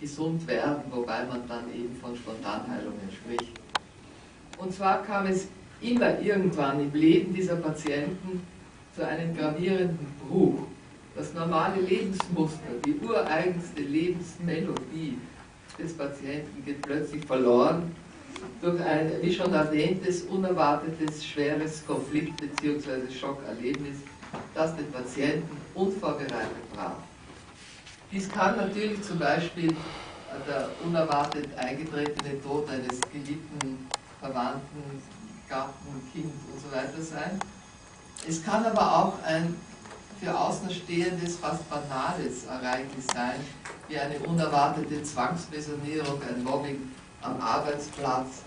gesund werden, wobei man dann eben von Spontanheilungen spricht. Und zwar kam es immer irgendwann im Leben dieser Patienten zu einem gravierenden Bruch. Das normale Lebensmuster, die ureigenste Lebensmelodie des Patienten geht plötzlich verloren durch ein, wie schon erwähntes, unerwartetes, schweres Konflikt- bzw. Schockerlebnis, das den Patienten unvorbereitet traf. Dies kann natürlich zum Beispiel der unerwartet eingetretene Tod eines geliebten Verwandten, Gatten, Kind und so weiter sein. Es kann aber auch ein für Außenstehendes fast banales Ereignis sein, wie eine unerwartete Zwangspensionierung, ein Mobbing am Arbeitsplatz,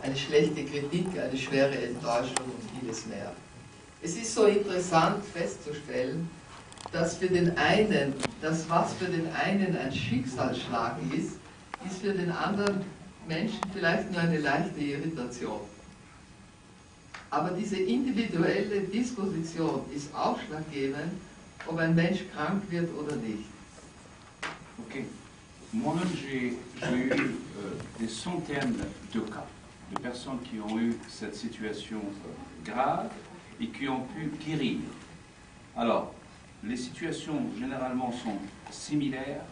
eine schlechte Kritik, eine schwere Enttäuschung und vieles mehr. Es ist so interessant festzustellen, dass für den einen, das was für den einen ein Schicksalsschlag ist für den anderen Menschen vielleicht nur eine leichte Irritation. Aber diese individuelle Disposition ist ausschlaggebend, ob ein Mensch krank wird oder nicht. Ok. Moi-même, j'ai eu des centaines de cas de personnes qui ont eu cette situation grave et qui ont pu guérir. Alors, les situations généralement sont similaires.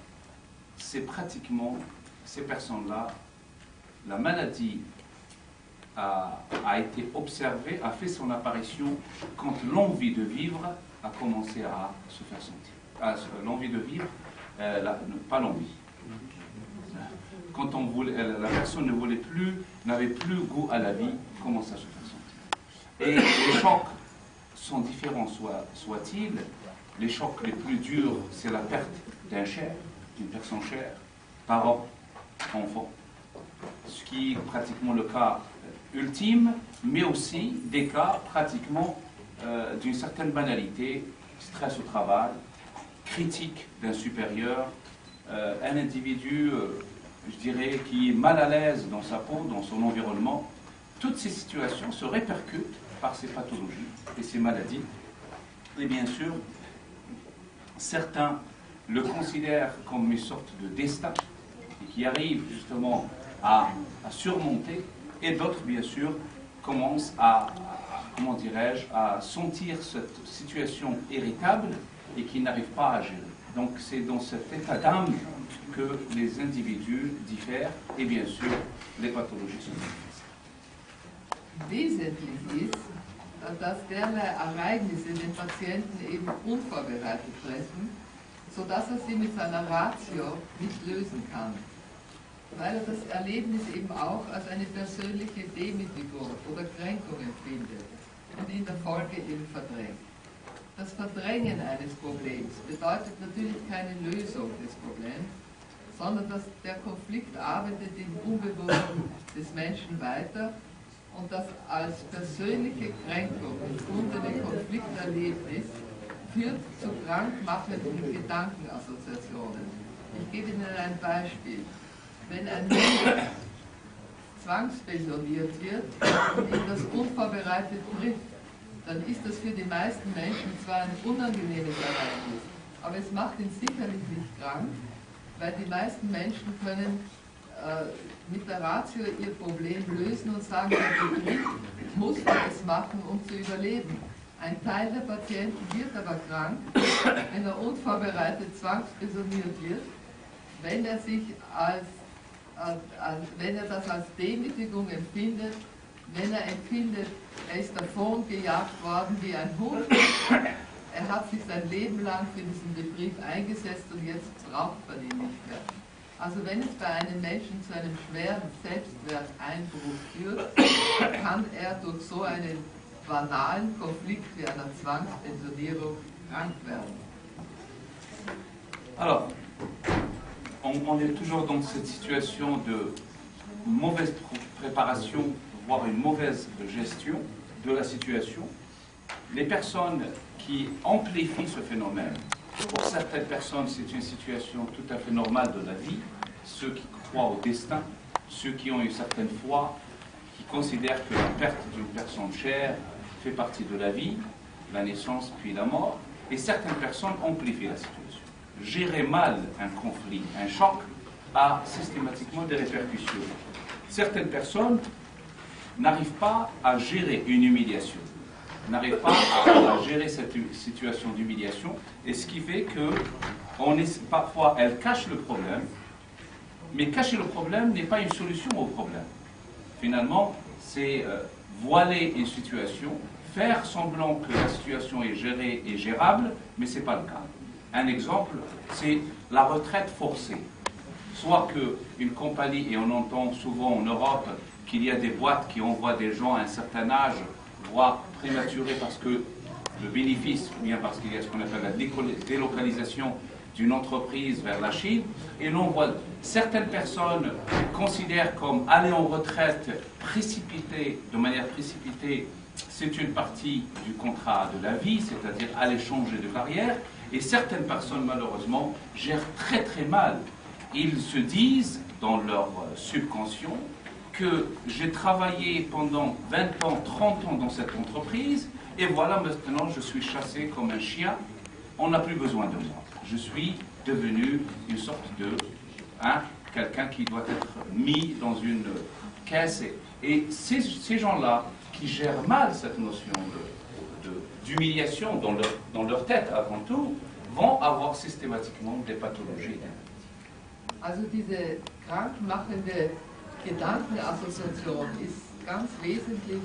C'est pratiquement ces personnes-là, la maladie a été observée, a fait son apparition quand l'envie de vivre a commencé à se faire sentir. L'envie de vivre, pas l'envie. Quand la personne ne voulait plus, n'avait plus goût à la vie, commence à se faire sentir. Et les chocs sont différents, soient-ils. Les chocs les plus durs, c'est la perte d'un cher, d'une personne chère, parent, enfant. Ce qui est pratiquement le cas ultime, mais aussi des cas pratiquement d'une certaine banalité, stress au travail, critique d'un supérieur, un individu, je dirais, qui est mal à l'aise dans sa peau, dans son environnement. Toutes ces situations se répercutent par ces pathologies et ces maladies. Et bien sûr, certains le considèrent comme une sorte de destin et qui arrivent justement à surmonter, et d'autres, bien sûr, commencent comment dirais-je, à sentir cette situation irritable et qui n'arrivent pas à gérer. Donc c'est dans cet état d'âme que les individus diffèrent et bien sûr les pathologies sont différentes. Wesentlich ist, dass derlei Ereignisse den Patienten eben unvorbereitet treffen, sodass sie mit seiner Ratio nicht lösen kann, weil das Erlebnis eben auch als eine persönliche Demütigung oder Kränkung empfindet und in der Folge eben verdrängt. Das Verdrängen eines Problems bedeutet natürlich keine Lösung des Problems, sondern dass der Konflikt arbeitet im Unbewussten des Menschen weiter und das als persönliche Kränkung empfundene Konflikterlebnis führt zu krankmachenden Gedankenassoziationen. Ich gebe Ihnen ein Beispiel. Wenn ein Mensch zwangspensioniert wird und ihn das unvorbereitet trifft, dann ist das für die meisten Menschen zwar ein unangenehmes Ereignis, aber es macht ihn sicherlich nicht krank, weil die meisten Menschen können mit der Ratio ihr Problem lösen und sagen, der Betrieb muss es machen, um zu überleben. Ein Teil der Patienten wird aber krank, wenn er unvorbereitet zwangspensioniert wird, wenn er das als Demütigung empfindet, wenn er empfindet, er ist davon gejagt worden wie ein Hund, er hat sich sein Leben lang für diesen Betrieb eingesetzt und jetzt braucht man ihn nicht mehr. Also wenn es bei einem Menschen zu einem schweren Selbstwerteinbruch führt, kann er durch so einen banalen Konflikt wie einer Zwangspensionierung krank werden. Alors, on est toujours dans cette situation de mauvaise préparation, voire une mauvaise gestion de la situation. Les personnes qui amplifient ce phénomène, pour certaines personnes c'est une situation tout à fait normale de la vie, ceux qui croient au destin, ceux qui ont une certaine foi, qui considèrent que la perte d'une personne chère fait partie de la vie, la naissance puis la mort, et certaines personnes amplifient la situation. Gérer mal un conflit, un choc, a systématiquement des répercussions. Certaines personnes n'arrivent pas à gérer une humiliation, n'arrivent pas à gérer cette situation d'humiliation, et ce qui fait que parfois elles cachent le problème, mais cacher le problème n'est pas une solution au problème. Finalement, c'est voiler une situation, faire semblant que la situation est gérée et gérable, mais ce n'est pas le cas. Un exemple, c'est la retraite forcée. Soit qu'une compagnie, et on entend souvent en Europe qu'il y a des boîtes qui envoient des gens à un certain âge, voire prématurés parce que le bénéfice, ou bien parce qu'il y a ce qu'on appelle la délocalisation d'une entreprise vers la Chine, et l'on voit certaines personnes considèrent comme aller en retraite de manière précipitée, c'est une partie du contrat de la vie, c'est-à-dire aller changer de carrière, et certaines personnes malheureusement gèrent très très mal. Ils se disent dans leur subconscient que j'ai travaillé pendant 20 ans, 30 ans dans cette entreprise, et voilà maintenant je suis chassé comme un chien, on n'a plus besoin de moi. Je suis devenu une sorte de quelqu'un qui doit être mis dans une caisse. Et ces gens-là qui gèrent mal cette notion d'humiliation dans leur tête avant tout, vont avoir systématiquement des pathologies. Also diese krankmachende Gedankenassoziation ist ganz wesentlich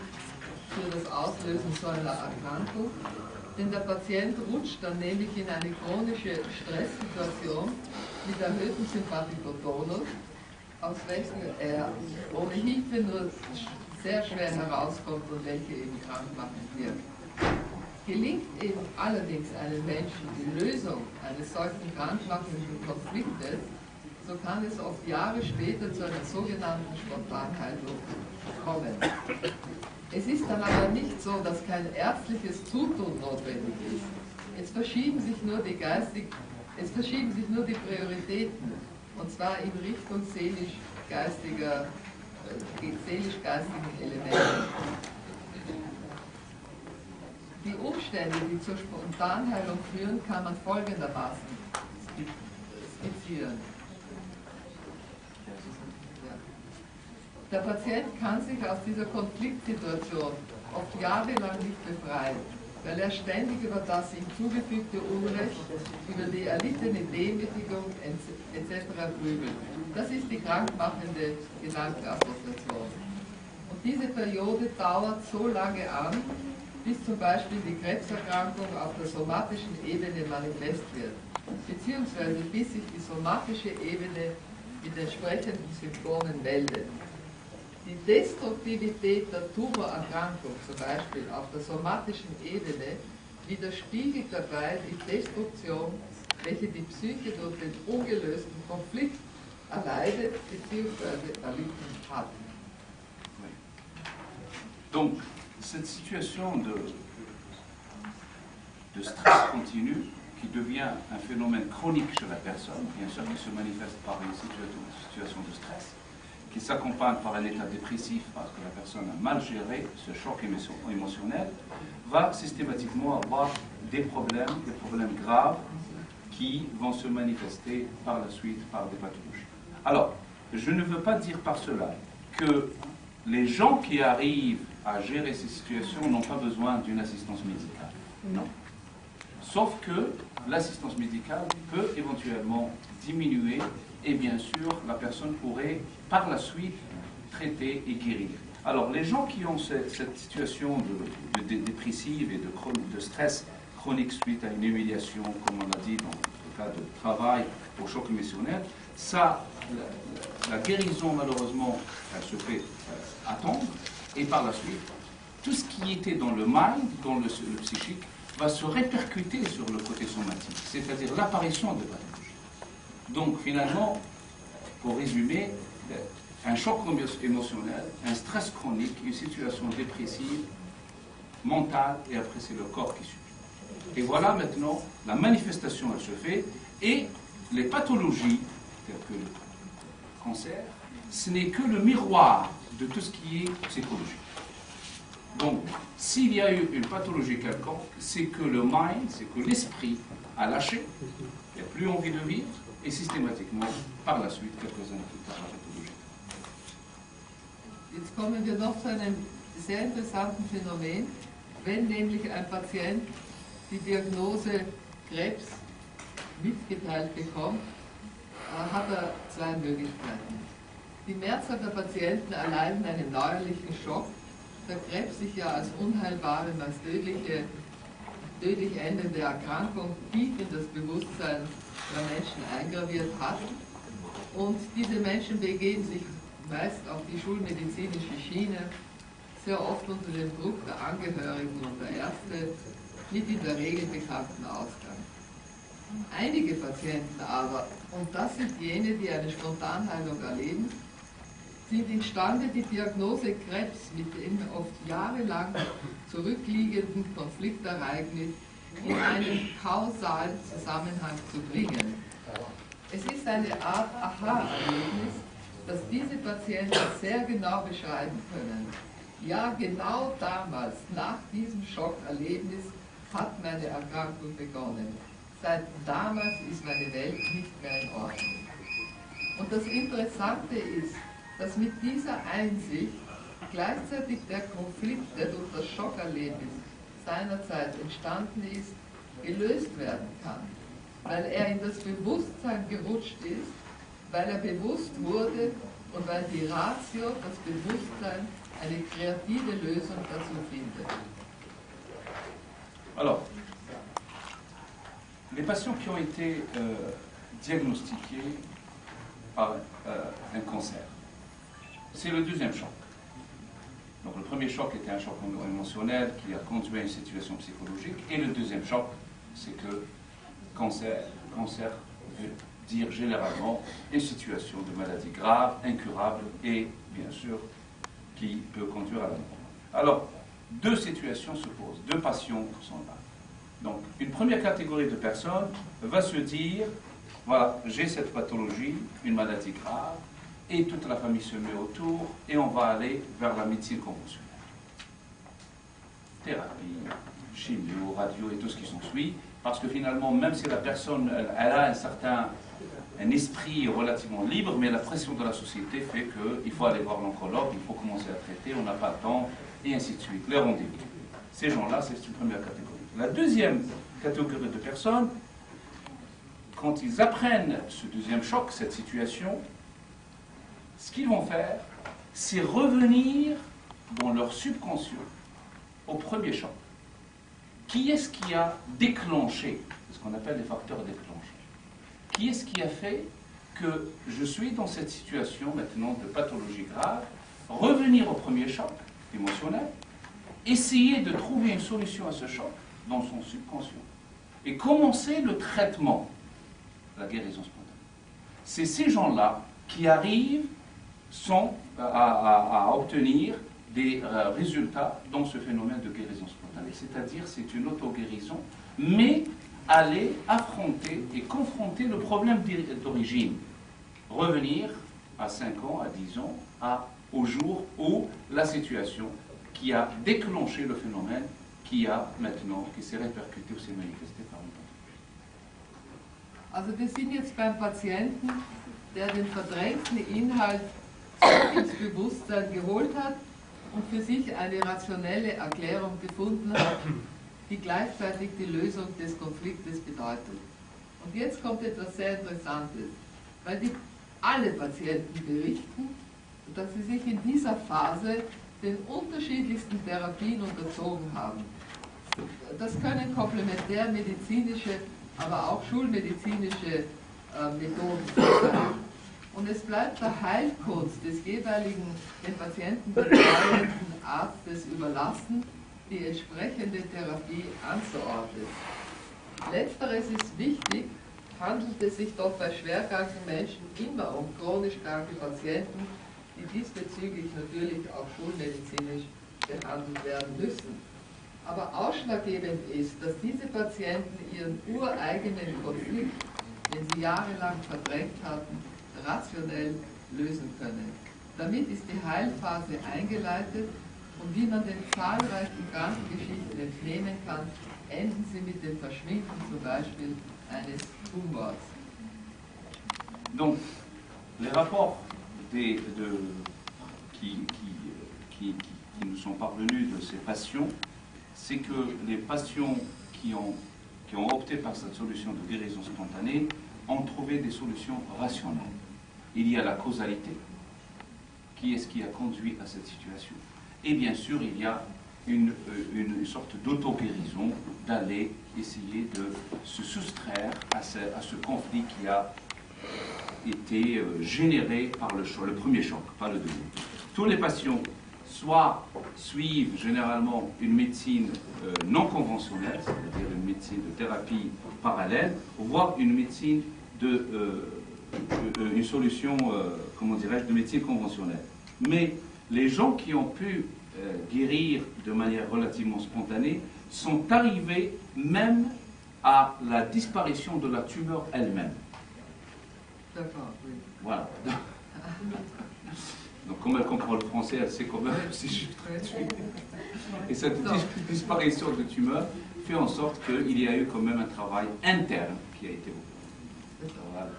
für das Auslösen so einer Erkrankung. Denn der Patient rutscht dann nämlich in eine chronische Stresssituation mit erhöhtem Sympathikotonus, aus welchem er ohne Hilfe nur sehr schwer herauskommt und welche eben krankmachend wirkt. Gelingt eben allerdings einem Menschen die Lösung eines solchen krankmachenden Konfliktes, so kann es oft Jahre später zu einer sogenannten Spontanheilung kommen. Es ist dann aber nicht so, dass kein ärztliches Zutun notwendig ist. Es verschieben sich nur die Prioritäten, und zwar in Richtung seelisch-geistigen Elemente. Die Umstände, die zur Spontanheilung führen, kann man folgendermaßen skizzieren. Der Patient kann sich aus dieser Konfliktsituation oft jahrelang nicht befreien, weil er ständig über das ihm zugefügte Unrecht, über die erlittene Demütigung etc. grübelt. Das ist die krankmachende Gedankenassoziation. Und diese Periode dauert so lange an, bis zum Beispiel die Krebserkrankung auf der somatischen Ebene manifest wird, beziehungsweise bis sich die somatische Ebene mit entsprechenden Symptomen meldet. Die Destruktivität der Tumorerkrankung, zum Beispiel auf der somatischen Ebene, widerspiegelt dabei die Destruktion, welche die Psyche durch den ungelösten Konflikt erleidet bzw. erlitten hat. Donc, cette situation de stress continu qui devient un phénomène chronique chez la personne, bien sûr qui se manifeste par une situation de stress, qui s'accompagne par un état dépressif, parce que la personne a mal géré ce choc émotionnel, va systématiquement avoir des problèmes graves qui vont se manifester par la suite par des pathologies. Alors, je ne veux pas dire par cela que les gens qui arrivent à gérer ces situations n'ont pas besoin d'une assistance médicale. Non. Sauf que l'assistance médicale peut éventuellement diminuer et bien sûr la personne pourrait par la suite traiter et guérir. Alors les gens qui ont cette situation de dépressive et de stress chronique suite à une humiliation, comme on l'a dit dans le cas de travail au choc émotionnel, ça, la guérison malheureusement elle se fait attendre et par la suite tout ce qui était dans le mind, dans le psychique, va se répercuter sur le côté somatique, c'est-à-dire l'apparition de pathologies. Donc finalement, pour résumer, un choc émotionnel, un stress chronique, une situation dépressive, mentale, et après c'est le corps qui subit. Et voilà maintenant, la manifestation elle se fait, et les pathologies, telles que le cancer, ce n'est que le miroir de tout ce qui est psychologique. Donc, s'il y a eu une pathologie quelconque, c'est que le mind, c'est que l'esprit a lâché, il n'a plus envie de vivre, et systématiquement, par la suite, quelques années plus tard, la pathologie. Jetzt kommen wir noch zu einem sehr interessanten Phänomen. Wenn nämlich ein Patient die Diagnose Krebs mitgeteilt bekommt, hat er zwei Möglichkeiten. Die Mehrzahl der Patienten erleiden einen neuerlichen Schock, da Krebs sich ja als unheilbare, als tödlich endende Erkrankung tief in das Bewusstsein der Menschen eingraviert hat. Und diese Menschen begeben sich meist auf die schulmedizinische Schiene, sehr oft unter dem Druck der Angehörigen und der Ärzte, mit in der Regel bekannten Ausgang. Einige Patienten aber, und das sind jene, die eine Spontanheilung erleben, sind imstande, die Diagnose Krebs mit dem oft jahrelang zurückliegenden Konfliktereignis in einen kausalen Zusammenhang zu bringen. Es ist eine Art Aha-Erlebnis, das diese Patienten sehr genau beschreiben können. Ja, genau damals, nach diesem Schockerlebnis, hat meine Erkrankung begonnen. Seit damals ist meine Welt nicht mehr in Ordnung. Und das Interessante ist, dass mit dieser Einsicht gleichzeitig der Konflikt, der durch das Schockerlebnis seinerzeit entstanden ist, gelöst werden kann. Weil er in das Bewusstsein gerutscht ist, weil er bewusst wurde und weil die Ratio, das Bewusstsein, eine kreative Lösung dazu findet. Alors, les patients qui ont été diagnostiqués par un cancer, c'est le deuxième choc. Donc le premier choc était un choc émotionnel qui a conduit à une situation psychologique, et le deuxième choc, c'est que cancer veut dire généralement une situation de maladie grave, incurable et bien sûr qui peut conduire à la mort. Alors, deux situations se posent, deux patients sont là. Donc, une première catégorie de personnes va se dire, voilà, j'ai cette pathologie, une maladie grave, et toute la famille se met autour, et on va aller vers la médecine conventionnelle. Thérapie, chimio, radio et tout ce qui s'ensuit, parce que finalement, même si la personne, elle a un esprit relativement libre, mais la pression de la société fait qu'il faut aller voir l'oncologue, il faut commencer à traiter, on n'a pas le temps, et ainsi de suite, les rendez-vous. Ces gens-là, c'est une première catégorie. La deuxième catégorie de personnes, quand ils apprennent ce deuxième choc, cette situation, ce qu'ils vont faire, c'est revenir dans leur subconscient au premier choc. Qui est-ce qui a déclenché, c'est ce qu'on appelle les facteurs déclencheurs? Qui est-ce qui a fait que je suis dans cette situation maintenant de pathologie grave? Revenir au premier choc émotionnel, essayer de trouver une solution à ce choc dans son subconscient et commencer le traitement, la guérison spontanée. C'est ces gens-là qui arrivent à obtenir des résultats dans ce phénomène de guérison spontanée. C'est-à-dire, c'est une auto-guérison, mais aller affronter et confronter le problème d'origine. Revenir à 5 ans, à 10 ans, au jour où la situation qui a déclenché le phénomène qui s'est répercuté ou s'est manifesté par une pathologie. Also wir sind jetzt beim Patienten, der den verdrängten Inhalt ins Bewusstsein geholt hat und für sich eine rationelle Erklärung gefunden hat, die gleichzeitig die Lösung des Konfliktes bedeutet. Und jetzt kommt etwas sehr Interessantes, weil alle Patienten berichten, dass sie sich in dieser Phase den unterschiedlichsten Therapien unterzogen haben. Das können komplementärmedizinische, aber auch schulmedizinische Methoden sein. Und es bleibt der Heilkunst des jeweiligen den Patienten betreuenden Arztes überlassen, die entsprechende Therapie anzuordnen. Letzteres ist wichtig, handelt es sich doch bei schwerkranken Menschen immer um chronisch kranke Patienten, die diesbezüglich natürlich auch schulmedizinisch behandelt werden müssen. Aber ausschlaggebend ist, dass diese Patienten ihren ureigenen Konflikt, den sie jahrelang verdrängt hatten, rationell lösen können. Damit ist die Heilphase eingeleitet und wie man den zahlreichen Krankengeschichten entnehmen kann, enden sie mit dem Verschwinden zum Beispiel eines Tumors. Donc, les rapports qui nous sont parvenus de ces patients, c'est que les patients qui ont opté par cette solution de guérison spontanée ont trouvé des solutions rationnelles. Il y a la causalité, qui est ce qui a conduit à cette situation. Et bien sûr, il y a une sorte d'auto-guérison, d'aller essayer de se soustraire à ce conflit qui a été généré par le premier choc, pas le deuxième. Tous les patients soit suivent généralement une médecine non conventionnelle, c'est-à-dire une médecine de thérapie parallèle, voire une médecine une solution, comment dirais-je, de médecine conventionnelle. Mais les gens qui ont pu guérir de manière relativement spontanée sont arrivés même à la disparition de la tumeur elle-même. D'accord, oui. Voilà. Donc, comme elle comprend le français, elle sait quand même si je traduis. Et cette disparition de tumeur fait en sorte qu'il y a eu quand même un travail interne qui a été fait. Voilà.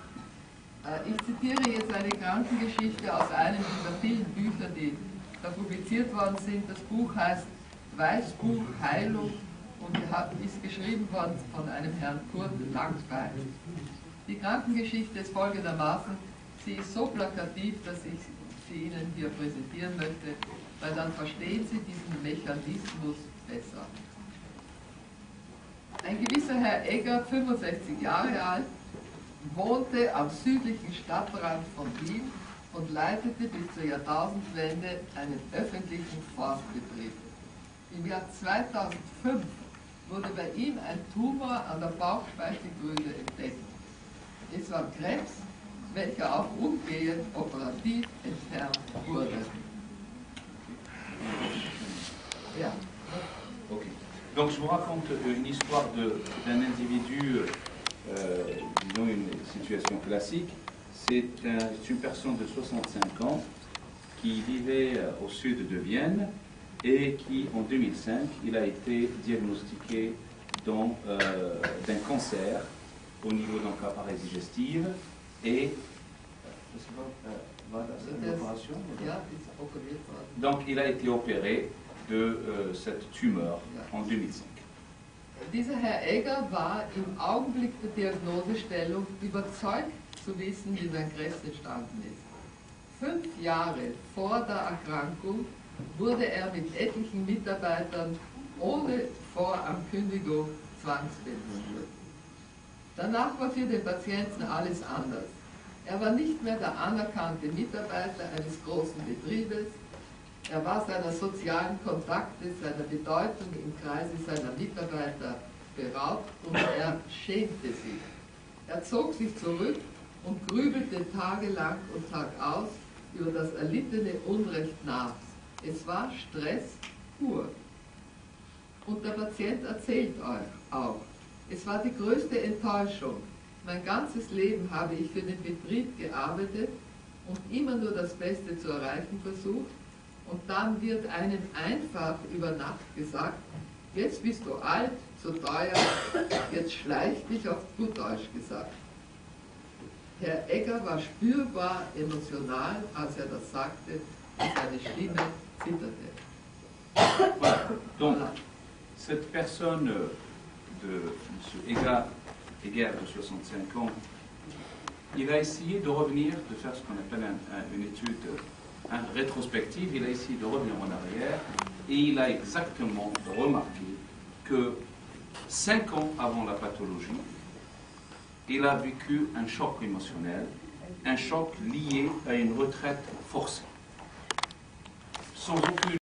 Ich zitiere jetzt eine Krankengeschichte aus einem dieser vielen Bücher, die da publiziert worden sind. Das Buch heißt Weißbuch Heilung und ist geschrieben worden von einem Herrn Kurt Langbein. Die Krankengeschichte ist folgendermaßen, sie ist so plakativ, dass ich sie Ihnen hier präsentieren möchte, weil dann verstehen Sie diesen Mechanismus besser. Ein gewisser Herr Egger, 65 Jahre alt, wohnte am südlichen Stadtrand von Wien und leitete bis zur Jahrtausendwende einen öffentlichen Forstbetrieb. Im Jahr 2005 wurde bei ihm ein Tumor an der Bauchspeicheldrüse entdeckt. Es war Krebs, welcher auch umgehend operativ entfernt wurde. Ja. Ok. Donc je vous raconte une histoire d'un individu, disons une situation classique. C'est une personne de 65 ans qui vivait au sud de Vienne et qui, en 2005, il a été diagnostiqué d'un cancer au niveau d'un appareil digestif et donc il a été opéré de cette tumeur en 2005. Dieser Herr Egger war im Augenblick der Diagnosestellung überzeugt zu wissen, wie sein Krebs entstanden ist. 5 Jahre vor der Erkrankung wurde er mit etlichen Mitarbeitern ohne Vorankündigung zwangspensioniert. Danach war für den Patienten alles anders. Er war nicht mehr der anerkannte Mitarbeiter eines großen Betriebes. Er war seiner sozialen Kontakte, seiner Bedeutung im Kreise seiner Mitarbeiter beraubt und er schämte sich. Er zog sich zurück und grübelte tagelang und tagaus über das erlittene Unrecht nach. Es war Stress pur. Und der Patient erzählt euch auch, es war die größte Enttäuschung. Mein ganzes Leben habe ich für den Betrieb gearbeitet und immer nur das Beste zu erreichen versucht. Und dann wird einem einfach über Nacht gesagt, jetzt bist du alt, zu teuer, jetzt schleich dich, auf gut Deutsch gesagt. Herr Egger war spürbar emotional, als er das sagte, und seine Stimme zitterte. Voilà. Donc, cette personne de M. Egger de 65 ans, il a essayé de revenir, de faire ce qu'on appelle une étude rétrospective, il a essayé de revenir en arrière et il a exactement remarqué que 5 ans avant la pathologie, il a vécu un choc émotionnel, un choc lié à une retraite forcée, sans aucune